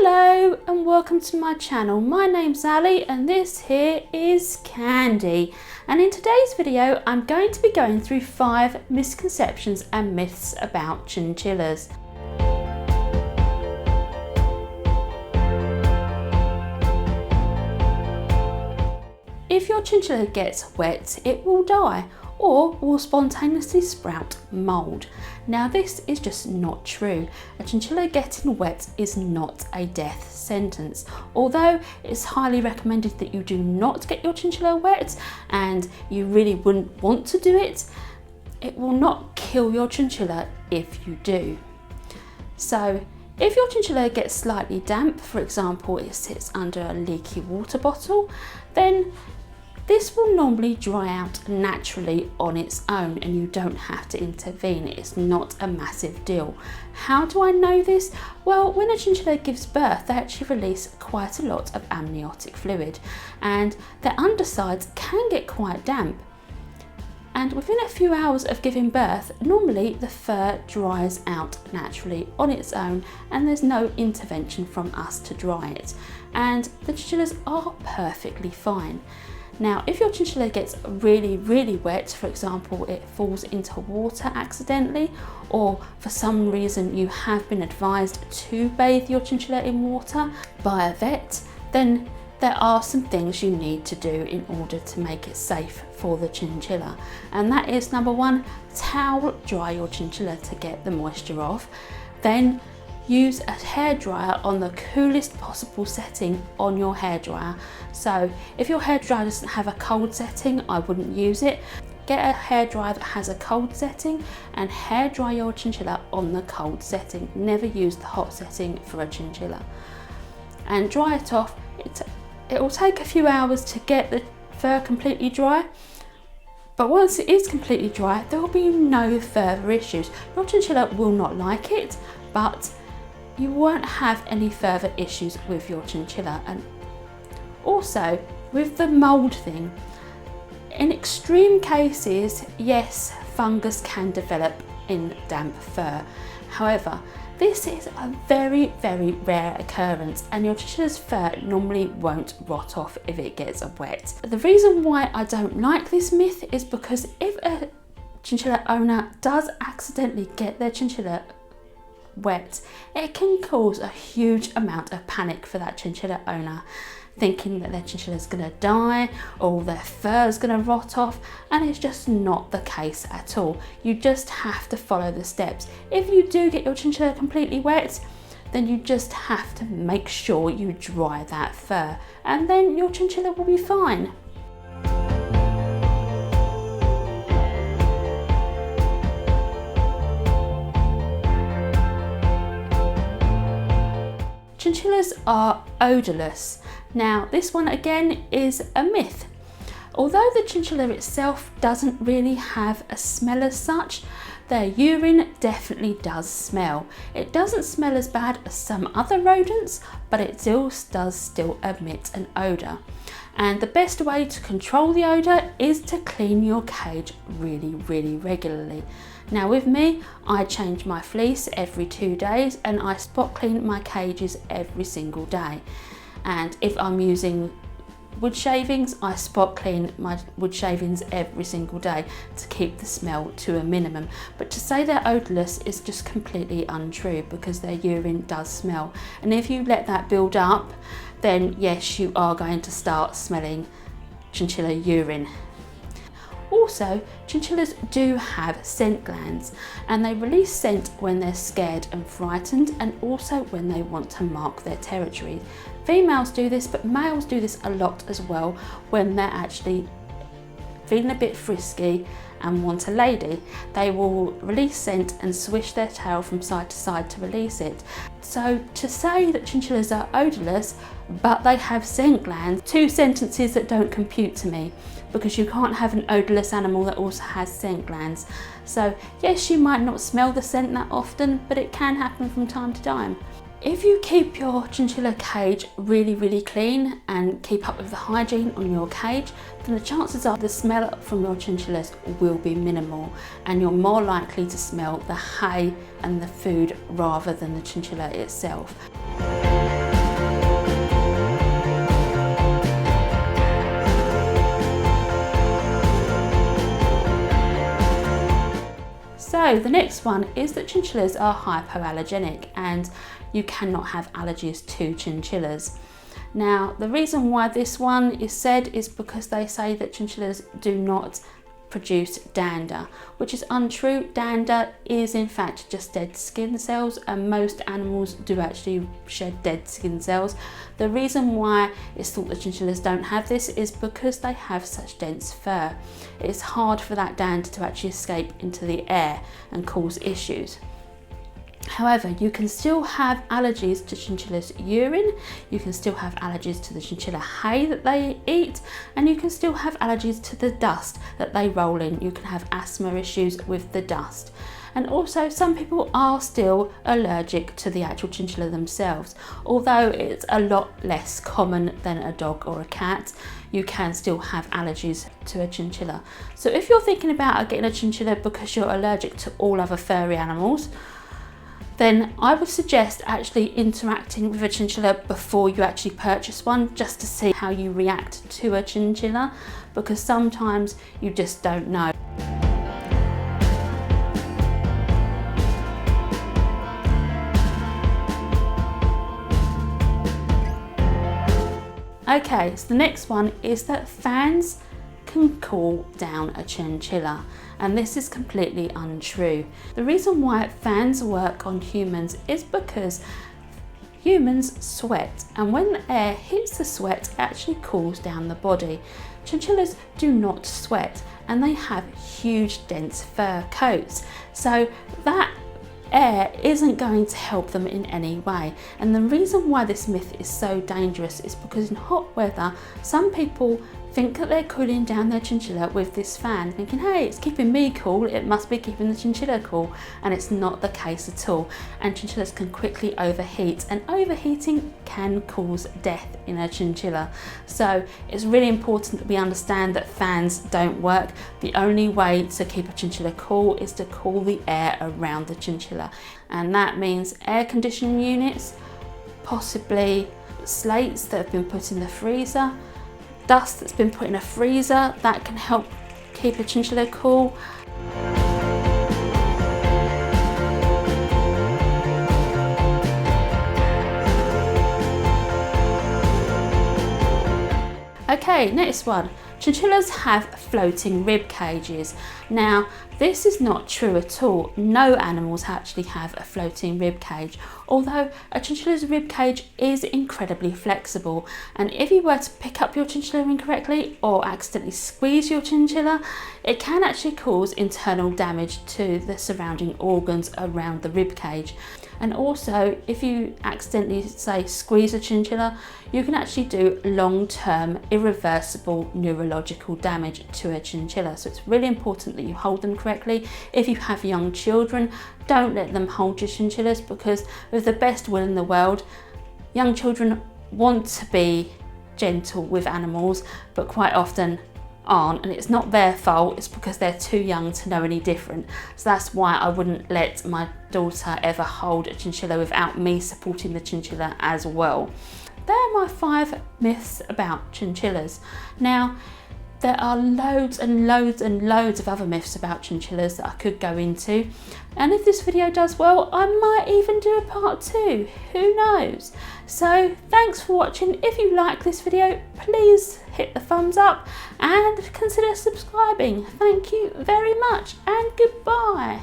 Hello and welcome to my channel. My name's Ali and this here is Candy, and in today's video I'm going to be going through 5 misconceptions and myths about chinchillas. If your chinchilla gets wet, it will die or will spontaneously sprout mould. Now this is just not true. A chinchilla getting wet is not a death sentence. Although it's highly recommended that you do not get your chinchilla wet and you really wouldn't want to do it, it will not kill your chinchilla if you do. So if your chinchilla gets slightly damp, for example it sits under a leaky water bottle, then this will normally dry out naturally on its own and you don't have to intervene. It's not a massive deal. How do I know this? Well, when a chinchilla gives birth, they actually release quite a lot of amniotic fluid and their undersides can get quite damp. And within a few hours of giving birth, normally the fur dries out naturally on its own and there's no intervention from us to dry it. And the chinchillas are perfectly fine. Now, if your chinchilla gets really wet, for example, it falls into water accidentally, or for some reason you have been advised to bathe your chinchilla in water by a vet, then there are some things you need to do in order to make it safe for the chinchilla. And that is, number 1, towel dry your chinchilla to get the moisture off. Then use a hairdryer on the coolest possible setting on your hairdryer. So if your hairdryer doesn't have a cold setting, I wouldn't use it. Get a hairdryer that has a cold setting and hairdry your chinchilla on the cold setting. Never use the hot setting for a chinchilla. And dry it off. It will take a few hours to get the fur completely dry, but once it is completely dry, there will be no further issues. Your chinchilla will not like it, but you won't have any further issues with your chinchilla. And also with the mould thing, in extreme cases, yes, fungus can develop in damp fur. However, this is a very rare occurrence and your chinchilla's fur normally won't rot off if it gets wet. The reason why I don't like this myth is because if a chinchilla owner does accidentally get their chinchilla wet, it can cause a huge amount of panic for that chinchilla owner, thinking that their chinchilla is going to die or their fur is going to rot off, and it's just not the case at all. You just have to follow the steps. If you do get your chinchilla completely wet, then you just have to make sure you dry that fur and then your chinchilla will be fine. Chinchillas are odorless. Now this one again is a myth. Although the chinchilla itself doesn't really have a smell as such, their urine definitely does smell. It doesn't smell as bad as some other rodents, but it does still emit an odour. And the best way to control the odour is to clean your cage really regularly. Now with me, I change my fleece every 2 days and I spot clean my cages every single day. And if I'm using wood shavings, I spot clean my wood shavings every single day to keep the smell to a minimum. But to say they're odorless is just completely untrue because their urine does smell. And if you let that build up, then yes, you are going to start smelling chinchilla urine. Also, chinchillas do have scent glands and they release scent when they're scared and frightened, and also when they want to mark their territory. Females do this, but males do this a lot as well when they're actually feeling a bit frisky and want a lady. They will release scent and swish their tail from side to side to release it. So to say that chinchillas are odorless but they have scent glands, 2 sentences that don't compute to me, because you can't have an odorless animal that also has scent glands. So yes, you might not smell the scent that often, but it can happen from time to time. If you keep your chinchilla cage really clean and keep up with the hygiene on your cage, then the chances are the smell from your chinchillas will be minimal and you're more likely to smell the hay and the food rather than the chinchilla itself. So the next one is that chinchillas are hypoallergenic and you cannot have allergies to chinchillas. Now, the reason why this one is said is because they say that chinchillas do not produce dander, which is untrue. Dander is in fact just dead skin cells, and most animals do actually shed dead skin cells. The reason why it's thought that chinchillas don't have this is because they have such dense fur. It's hard for that dander to actually escape into the air and cause issues. However, you can still have allergies to chinchilla's urine, you can still have allergies to the chinchilla hay that they eat, and you can still have allergies to the dust that they roll in. You can have asthma issues with the dust. And also, some people are still allergic to the actual chinchilla themselves. Although it's a lot less common than a dog or a cat, you can still have allergies to a chinchilla. So if you're thinking about getting a chinchilla because you're allergic to all other furry animals, then I would suggest actually interacting with a chinchilla before you actually purchase one, just to see how you react to a chinchilla, because sometimes you just don't know. Okay, so the next one is that fans can cool down a chinchilla, and this is completely untrue. The reason why fans work on humans is because humans sweat, and when the air hits the sweat, it actually cools down the body. Chinchillas do not sweat, and they have huge dense fur coats, so that air isn't going to help them in any way. And the reason why this myth is so dangerous is because in hot weather, some people think that they're cooling down their chinchilla with this fan, thinking, hey, it's keeping me cool, it must be keeping the chinchilla cool, and it's not the case at all. And chinchillas can quickly overheat, and overheating can cause death in a chinchilla. So it's really important that we understand that fans don't work. The only way to keep a chinchilla cool is to cool the air around the chinchilla, and that means air conditioning units, possibly slates that have been put in the freezer, dust that's been put in a freezer, that can help keep a chinchilla cool. Okay, next one. Chinchillas have floating rib cages. Now, this is not true at all. No animals actually have a floating rib cage, although a chinchilla's rib cage is incredibly flexible, and if you were to pick up your chinchilla incorrectly or accidentally squeeze your chinchilla, it can actually cause internal damage to the surrounding organs around the rib cage. And also, if you accidentally, say, squeeze a chinchilla, you can actually do long-term irreversible neurological damage to a chinchilla. So it's really important that you hold them correctly. If you have young children, don't let them hold your chinchillas, because with the best will in the world, young children want to be gentle with animals, but quite often aren't, and it's not their fault, it's because they're too young to know any different. So that's why I wouldn't let my daughter ever hold a chinchilla without me supporting the chinchilla as well. They're my 5 myths about chinchillas. Now, there are loads and loads and loads of other myths about chinchillas that I could go into, and if this video does well, I might even do a part 2, who knows. So thanks for watching. If you like this video, please hit the thumbs up and consider subscribing. Thank you very much, and goodbye.